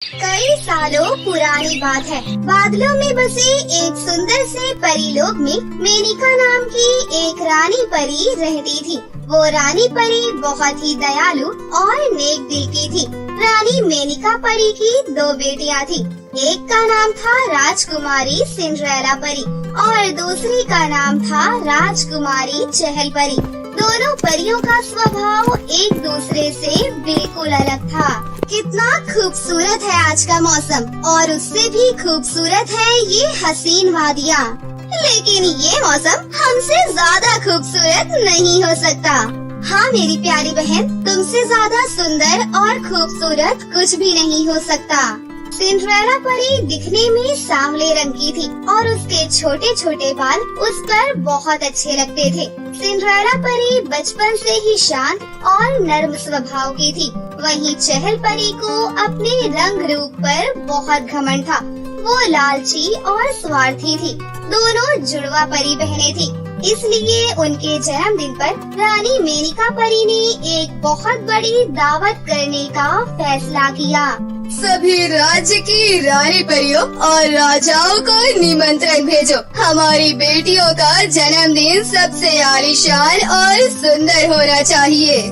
कई सालों पुरानी बात है। बादलों में बसे एक सुंदर से परीलोक में मेनका नाम की एक रानी परी रहती थी। वो रानी परी बहुत ही दयालु और नेक दिल की थी। रानी मेनका परी की दो बेटियां थी। एक का नाम था राजकुमारी सिंड्रेला परी और दूसरी का नाम था राजकुमारी चहल परी। दोनों परियों का स्वभाव एक दूसरे से बिल्कुल अलग था। कितना खूबसूरत है आज का मौसम और उससे भी खूबसूरत है ये हसीन वादियाँ। लेकिन ये मौसम हमसे ज्यादा खूबसूरत नहीं हो सकता। हाँ मेरी प्यारी बहन, तुमसे ज्यादा सुंदर और खूबसूरत कुछ भी नहीं हो सकता। सिंड्रेला परी दिखने में सांवले रंग की थी और उसके छोटे छोटे बाल उस पर बहुत अच्छे लगते थे। सिंड्रेला परी बचपन से ही शांत और नर्म स्वभाव की थी। वहीं चहल परी को अपने रंग रूप पर बहुत घमंड था। वो लालची और स्वार्थी थी। दोनों जुड़वा परी बहनें थी, इसलिए उनके जन्मदिन पर रानी मेनका परी ने एक बहुत बड़ी दावत करने का फैसला किया। सभी राज्य की रानी परियों और राजाओं को निमंत्रण भेजो। हमारी बेटियों का जन्मदिन सबसे आलीशान और सुंदर होना चाहिए।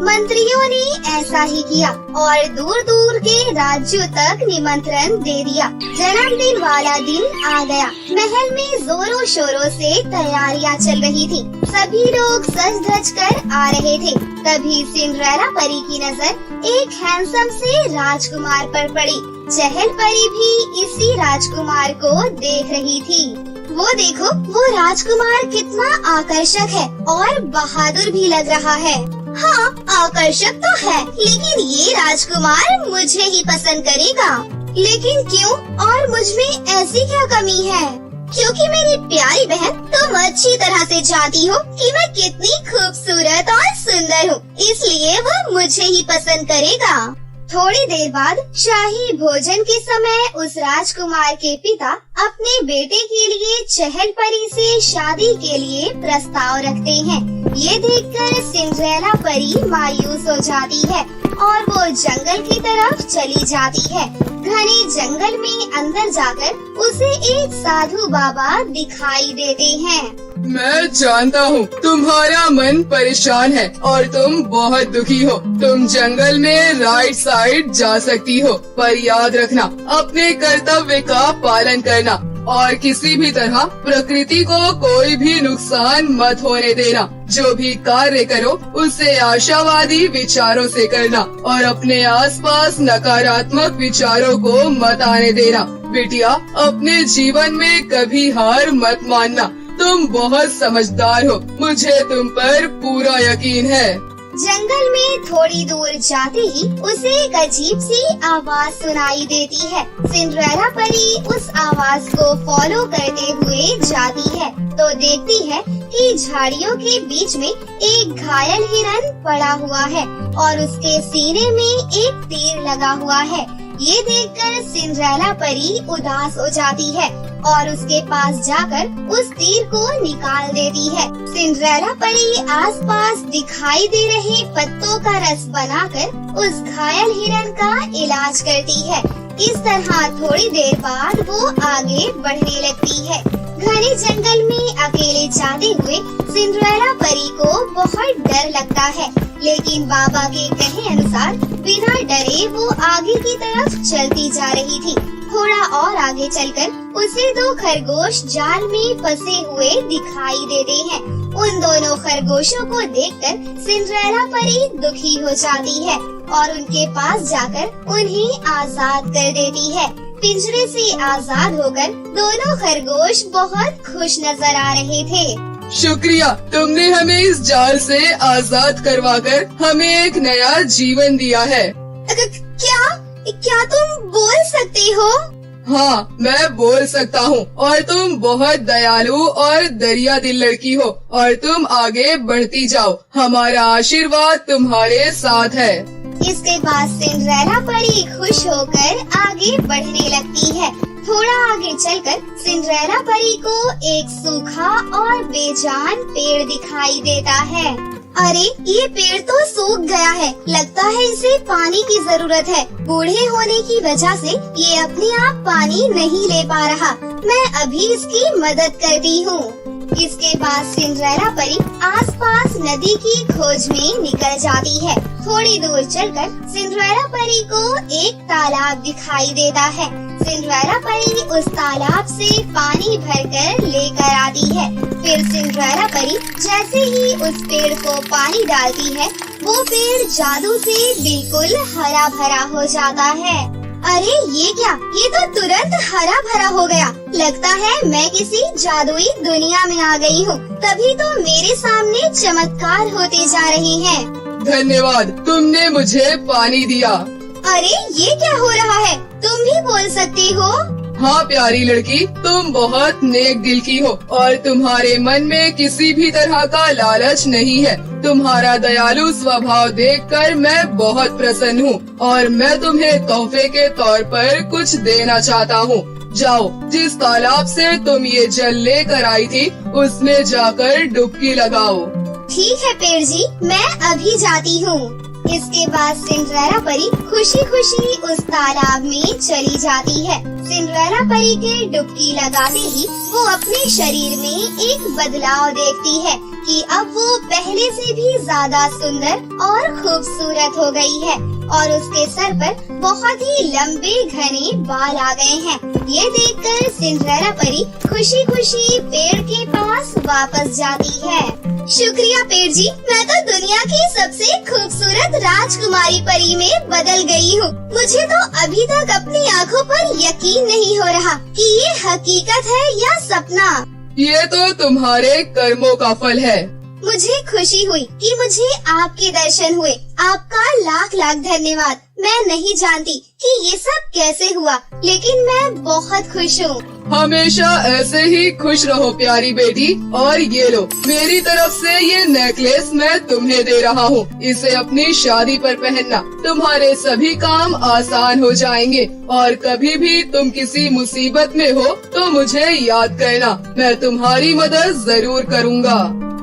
मंत्रियों ने ऐसा ही किया और दूर दूर के राज्यों तक निमंत्रण दे दिया। जन्मदिन वाला दिन आ गया। महल में जोरों शोरों से तैयारियां चल रही थी। सभी लोग सज धज कर आ रहे थे। तभी सिंड्रेला परी की नजर एक हैंडसम से राजकुमार पर पड़ी। चहल परी भी इसी राजकुमार को देख रही थी। वो देखो, वो राजकुमार कितना आकर्षक है और बहादुर भी लग रहा है। हाँ, आकर्षक तो है, लेकिन ये राजकुमार मुझे ही पसंद करेगा। लेकिन क्यों और मुझ में ऐसी क्या कमी है? क्योंकि मेरी प्यारी बहन, तुम अच्छी तरह से जानती हो कि मैं कितनी खूबसूरत और सुंदर हूँ, इसलिए वो मुझे ही पसंद करेगा। थोड़ी देर बाद शाही भोजन के समय उस राजकुमार के पिता अपने बेटे के लिए चहल परी से शादी के लिए प्रस्ताव रखते हैं। ये देखकर सिंड्रेला परी मायूस हो जाती है और वो जंगल की तरफ चली जाती है। घने जंगल में अंदर जाकर उसे एक साधु बाबा दिखाई देते हैं। मैं जानता हूँ तुम्हारा मन परेशान है और तुम बहुत दुखी हो। तुम जंगल में राइट साइड जा सकती हो, पर याद रखना अपने कर्तव्य का पालन करना और किसी भी तरह प्रकृति को कोई भी नुकसान मत होने देना। जो भी कार्य करो उसे आशावादी विचारों से करना और अपने आसपास नकारात्मक विचारों को मत आने देना। बेटिया, अपने जीवन में कभी हार मत मानना। तुम बहुत समझदार हो, मुझे तुम पर पूरा यकीन है। जंगल में थोड़ी दूर जाते ही उसे एक अजीब सी आवाज सुनाई देती है। सिंड्रेला परी उस आवाज को फॉलो करते हुए जाती है तो देखती है कि झाड़ियों के बीच में एक घायल हिरन पड़ा हुआ है और उसके सीने में एक तीर लगा हुआ है। ये देखकर सिंड्रेला परी उदास हो जाती है और उसके पास जाकर उस तीर को निकाल देती है। सिंड्रेला परी आसपास दिखाई दे रहे पत्तों का रस बनाकर उस घायल हिरन का इलाज करती है। इस तरह थोड़ी देर बाद वो आगे बढ़ने लगती है। घने जंगल में अकेले जाते हुए सिंड्रेला परी को बहुत डर लगता है, लेकिन बाबा के कहे अनुसार बिना डरे वो आगे की तरफ चलती जा रही थी। थोड़ा और आगे चलकर उसे दो खरगोश जाल में फंसे हुए दिखाई देते हैं। उन दोनों खरगोशों को देखकर सिंड्रेला परी दुखी हो जाती है और उनके पास जाकर उन्हें आजाद कर देती है। पिंजरे से आजाद होकर दोनों खरगोश बहुत खुश नजर आ रहे थे। शुक्रिया, तुमने हमें इस जाल से आजाद करवाकर हमें एक नया जीवन दिया है। क्या तुम बोल सकते हो? हाँ, मैं बोल सकता हूँ और तुम बहुत दयालु और दरिया दिल लड़की हो और तुम आगे बढ़ती जाओ। हमारा आशीर्वाद तुम्हारे साथ है। इसके बाद सिंड्रेला परी खुश होकर आगे बढ़ने लगती है। थोड़ा आगे चलकर सिंड्रेला परी को एक सूखा और बेजान पेड़ दिखाई देता है। अरे ये पेड़ तो सूख गया है, लगता है इसे पानी की जरूरत है। बूढ़े होने की वजह से ये अपने आप पानी नहीं ले पा रहा। मैं अभी इसकी मदद करती हूँ। इसके बाद सिंड्रेला परी आसपास नदी की खोज में निकल जाती है। थोड़ी दूर चलकर सिंड्रेला परी को एक तालाब दिखाई देता है। सिंड्रेला परी उस तालाब से पानी भरकर लेकर आती है। फिर सिंड्रेला परी जैसे ही उस पेड़ को पानी डालती है, वो पेड़ जादू से बिल्कुल हरा भरा हो जाता है। अरे ये क्या, ये तो तुरंत हरा भरा हो गया। लगता है मैं किसी जादुई दुनिया में आ गई हूँ। तभी तो मेरे सामने चमत्कार होते जा रहे हैं। धन्यवाद, तुमने मुझे पानी दिया। अरे ये क्या हो रहा है, तुम भी बोल सकती हो? हाँ प्यारी लड़की, तुम बहुत नेक दिल की हो और तुम्हारे मन में किसी भी तरह का लालच नहीं है। तुम्हारा दयालु स्वभाव देखकर मैं बहुत प्रसन्न हूँ और मैं तुम्हें तोहफे के तौर पर कुछ देना चाहता हूँ। जाओ, जिस तालाब से तुम ये जल लेकर आई थी उसमें जाकर डुबकी लगाओ। ठीक है पेड़ जी, मैं अभी जाती हूँ। इसके बाद सिंड्रेला परी खुशी खुशी उस तालाब में चली जाती है। सिंड्रेला परी के डुबकी लगाते ही वो अपने शरीर में एक बदलाव देखती है कि अब वो पहले से भी ज्यादा सुंदर और खूबसूरत हो गई है और उसके सर पर बहुत ही लंबे घने बाल आ गए हैं। ये देखकर सिंड्रेला परी खुशी खुशी पेड़ के पास वापस जाती है। शुक्रिया पेड़ जी, मैं तो दुनिया की सबसे खूबसूरत राजकुमारी परी में बदल गई हूँ। मुझे तो अभी तक अपनी आँखों पर यकीन नहीं हो रहा कि ये हकीकत है या सपना। ये तो तुम्हारे कर्मों का फल है। मुझे खुशी हुई कि मुझे आपके दर्शन हुए। आपका लाख लाख धन्यवाद। मैं नहीं जानती कि ये सब कैसे हुआ, लेकिन मैं बहुत खुश हूँ। हमेशा ऐसे ही खुश रहो प्यारी बेटी। और ये लो, मेरी तरफ से ये नेकलेस मैं तुम्हें दे रहा हूँ। इसे अपनी शादी पर पहनना, तुम्हारे सभी काम आसान हो जाएंगे और कभी भी तुम किसी मुसीबत में हो तो मुझे याद करना, मैं तुम्हारी मदद जरूर करूँगा।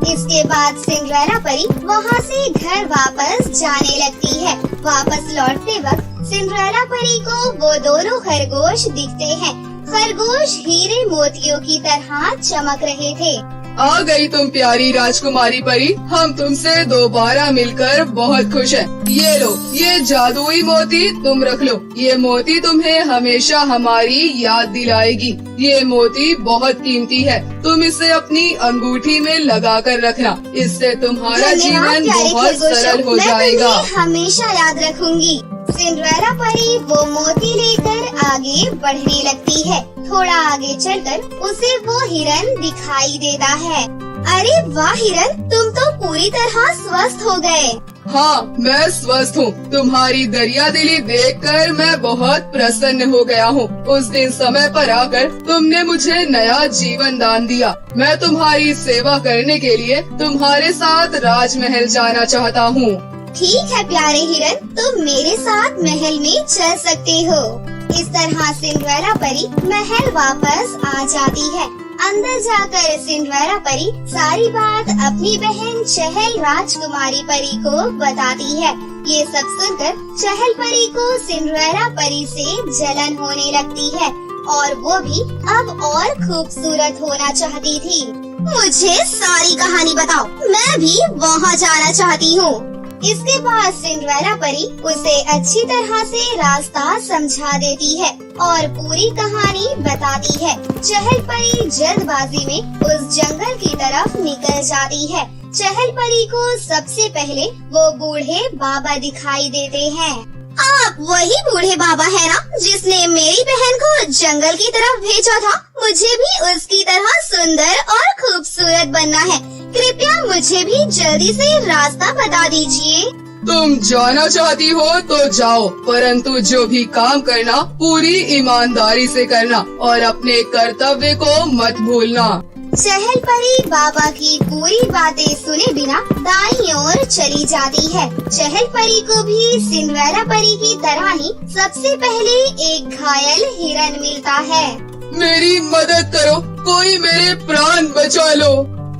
इसके बाद सिंड्रेला परी वहाँ से घर वापस जाने लगती है। वापस लौटते वक्त सिंड्रेला परी को वो दोनों खरगोश दिखते हैं। खरगोश हीरे मोतियों की तरह चमक रहे थे। आ गई तुम प्यारी राजकुमारी परी, हम तुमसे दोबारा मिलकर बहुत खुश हैं। ये लो, ये जादुई मोती तुम रख लो। ये मोती तुम्हें हमेशा हमारी याद दिलाएगी। ये मोती बहुत कीमती है, तुम इसे अपनी अंगूठी में लगा कर रखना। इससे तुम्हारा जीवन बहुत सरल हो जाएगा। मैं तुम्हें हमेशा याद रखूंगी। सिंड्रेला परी वो मोती लेकर आगे बढ़ने लगती है। थोड़ा आगे चलकर उसे वो हिरन दिखाई देता है। अरे वाह हिरन, तुम तो पूरी तरह स्वस्थ हो गए। हाँ, मैं स्वस्थ हूँ। तुम्हारी दरिया दिली देखकर मैं बहुत प्रसन्न हो गया हूँ। उस दिन समय पर आकर तुमने मुझे नया जीवन दान दिया। मैं तुम्हारी सेवा करने के लिए तुम्हारे साथ राजमहल जाना चाहता हूँ। ठीक है प्यारे हिरन, तुम मेरे साथ महल में चल सकते हो। इस तरह सिंड्रेला परी महल वापस आ जाती है। अंदर जाकर सिंड्रेला परी सारी बात अपनी बहन चहल राजकुमारी परी को बताती है। ये सब सुनकर चहल परी को सिंड्रेला परी से जलन होने लगती है और वो भी अब और खूबसूरत होना चाहती थी। मुझे सारी कहानी बताओ, मैं भी वहाँ जाना चाहती हूँ। इसके बाद सिंड्रेला परी उसे अच्छी तरह से रास्ता समझा देती है और पूरी कहानी बताती है। चहल परी जल्दबाजी में उस जंगल की तरफ निकल जाती है। चहल परी को सबसे पहले वो बूढ़े बाबा दिखाई देते हैं। आप वही बूढ़े बाबा है ना, जिसने मेरी बहन को जंगल की तरफ भेजा था? मुझे भी उसकी तरह सुंदर और खूबसूरत बनना है। कृपया मुझे भी जल्दी से रास्ता बता दीजिए। तुम जाना चाहती हो तो जाओ, परंतु जो भी काम करना पूरी ईमानदारी से करना और अपने कर्तव्य को मत भूलना। चहल परी बाबा की पूरी बातें सुने बिना दाईं ओर चली जाती है। चहल परी को भी सिंड्रेला परी की तरह ही सबसे पहले एक घायल हिरन मिलता है। मेरी मदद करो, कोई मेरे प्राण बचा लो।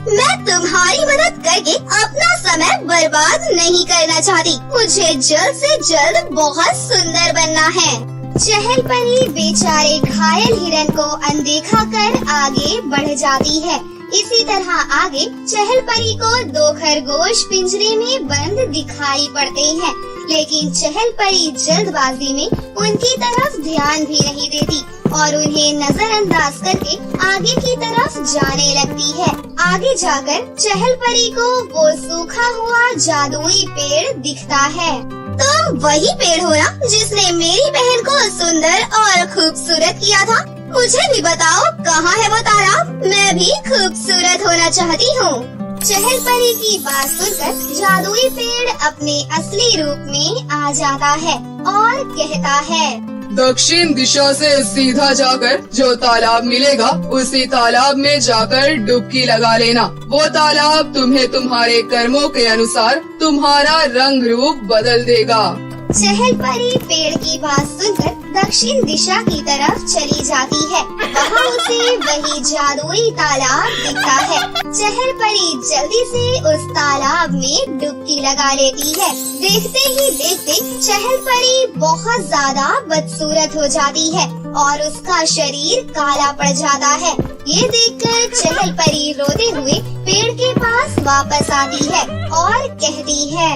मैं तुम्हारी मदद करके अपना समय बर्बाद नहीं करना चाहती। मुझे जल्द से जल्द बहुत सुंदर बनना है। चहल परी बेचारे घायल हिरन को अनदेखा कर आगे बढ़ जाती है। इसी तरह आगे चहल परी को 2 खरगोश पिंजरे में बंद दिखाई पड़ते हैं, लेकिन चहल परी जल्दबाजी में उनकी तरफ ध्यान भी नहीं देती और उन्हें नजरअंदाज करके आगे की तरफ जाने लगती है। आगे जाकर चहल परी को वो सूखा हुआ जादुई पेड़ दिखता है। तुम वही पेड़ हो ना जिसने मेरी बहन को सुंदर और खूबसूरत किया था? मुझे भी बताओ कहाँ है वो तालाब? मैं भी खूबसूरत होना चाहती हूँ। चहल परी की बात सुनकर जादुई पेड़ अपने असली रूप में आ जाता है और कहता है, दक्षिण दिशा से सीधा जाकर जो तालाब मिलेगा उसी तालाब में जाकर डुबकी लगा लेना। वो तालाब तुम्हें तुम्हारे कर्मों के अनुसार तुम्हारा रंग रूप बदल देगा। चहल परी पेड़ की बात सुनकर दक्षिण दिशा की तरफ चली जाती है। वहाँ उसे वही जादुई तालाब दिखता है। चहल परी जल्दी से उस तालाब में डुबकी लगा लेती है। देखते ही देखते चहल परी बहुत ज्यादा बदसूरत हो जाती है और उसका शरीर काला पड़ जाता है। ये देखकर चहल परी रोते हुए पेड़ के पास वापस आती है और कहती है,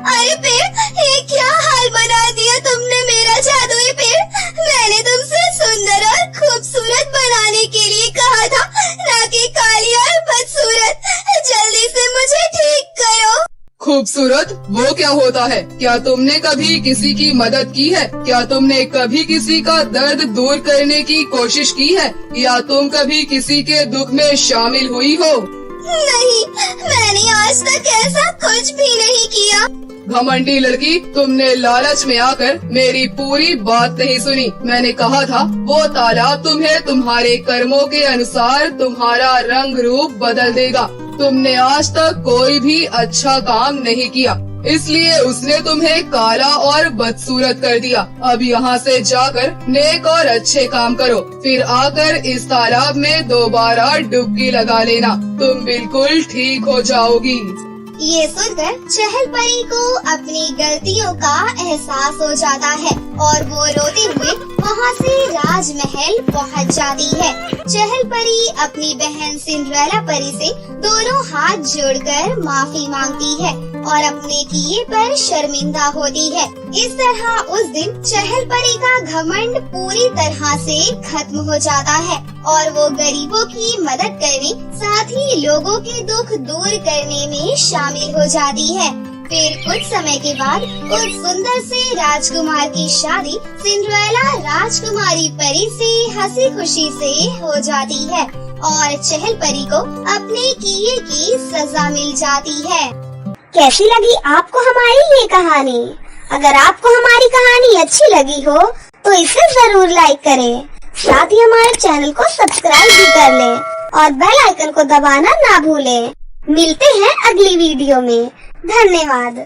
अरे पेड़, ये क्या हाल बना दिया तुमने मेरा जादुई पेड़। मैंने तुमसे सुंदर और खूबसूरत बनाने के लिए कहा था, ना कि काली और बदसूरत। जल्दी से मुझे ठीक करो। खूबसूरत वो क्या होता है? क्या तुमने कभी किसी की मदद की है? क्या तुमने कभी किसी का दर्द दूर करने की कोशिश की है? या तुम कभी किसी के दुख में शामिल हुई हो? नहीं, मैंने आज तक ऐसा कुछ भी नहीं किया। घमंडी लड़की, तुमने लालच में आकर मेरी पूरी बात नहीं सुनी। मैंने कहा था वो तालाब तुम्हें तुम्हारे कर्मों के अनुसार तुम्हारा रंग रूप बदल देगा। तुमने आज तक कोई भी अच्छा काम नहीं किया, इसलिए उसने तुम्हें काला और बदसूरत कर दिया। अब यहाँ से जाकर नेक और अच्छे काम करो, फिर आकर इस तालाब में दोबारा डुबकी लगा लेना। तुम बिल्कुल ठीक हो जाओगी। ये सुनकर चहल परी को अपनी गलतियों का एहसास हो जाता है और वो रोते हुए वहाँ से राजमहल पहुँच जाती है। चहल परी अपनी बहन सिंड्रेला परी से दोनों हाथ जोड़कर माफी मांगती है और अपने किए पर शर्मिंदा होती है। इस तरह उस दिन चहल परी का घमंड पूरी तरह से खत्म हो जाता है और वो गरीबों की मदद करने, साथ ही लोगों के दुख दूर करने में शामिल हो जाती है। फिर कुछ समय के बाद उस सुंदर से राजकुमार की शादी सिंड्रेला राजकुमारी परी से हंसी खुशी से हो जाती है और चहल परी को अपने किए की सजा मिल जाती है। कैसी लगी आपको हमारी ये कहानी? अगर आपको हमारी कहानी अच्छी लगी हो तो इसे जरूर लाइक करें, साथ ही हमारे चैनल को सब्सक्राइब भी कर लें और बेल आइकन को दबाना ना भूलें। मिलते हैं अगली वीडियो में। धन्यवाद।